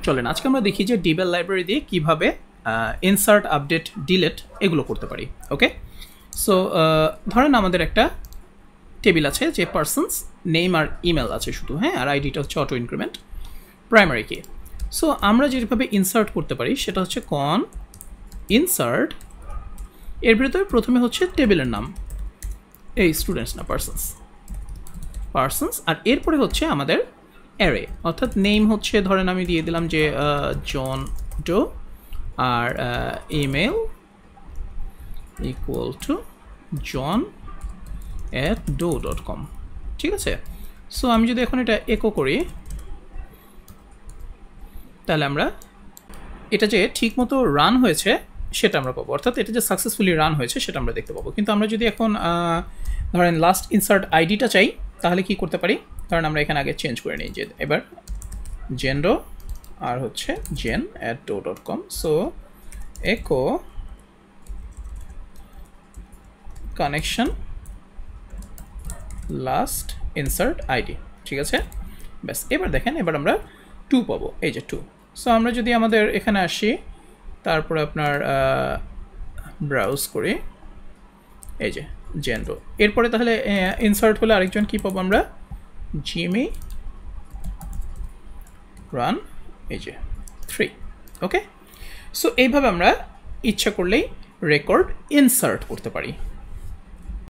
চলেন আজকে আমরা দেখি যে ডিবেল লাইব্রেরি দিয়ে কিভাবে ইনসার্ট আপডেট ডিলিট এগুলো করতে পারি। ওকে, সো ধরেন আমাদের একটা টেবিল আছে যে পারসনস নেম আর ইমেল আছে শুধু, হ্যাঁ, আর আইডিটা হচ্ছে অটো ইনক্রিমেন্ট প্রাইমারি কি। সো আমরা যেভাবে ইনসার্ট করতে পারি সেটা হচ্ছে কন ইনসার্ট, এর ভিতরে প্রথমে হচ্ছে টেবিলের নাম, এই স্টুডেন্টস না পারসনস, আর এরপরে হচ্ছে আমাদের অ্যারে, অর্থাৎ নেম হচ্ছে ধরেন আমি দিয়ে দিলাম যে জন ডো, আর ইমেল ইকুয়াল টু john@do.com। ঠিক আছে, সো আমি যদি এখন এটা একো করি তাহলে আমরা এটা যে ঠিকমতো রান হয়েছে সেটা আমরা পাবো, অর্থাৎ এটা যে সাকসেসফুলি রান হয়েছে সেটা আমরা দেখতে পাবো। কিন্তু আমরা যদি এখন ধরেন লাস্ট ইনসার্ট আইডিটা চাই তাহলে কি করতে পারি, কারণ আমরা এখানে আগে চেঞ্জ করে নিই যে এবার জেন্ডো আর হচ্ছে jen@do.com। সো একো কানেকশন লাস্ট ইনসার্ট আইডি। ঠিক আছে, ব্যাস এবার দেখেন এবার আমরা 2 পাবো, এই যে 2। সো আমরা যদি আমাদের এখানে আসি তারপরে আপনার ব্রাউজ করি, এই যে জেন্ডো, এরপরে তাহলে ইনসার্ট হলে আরেকজন কি পাবো আমরা, জিমি রান, এই যে 3। ওকে, সো এইভাবে আমরা ইচ্ছা করলেই রেকর্ড ইনসার্ট করতে পারি।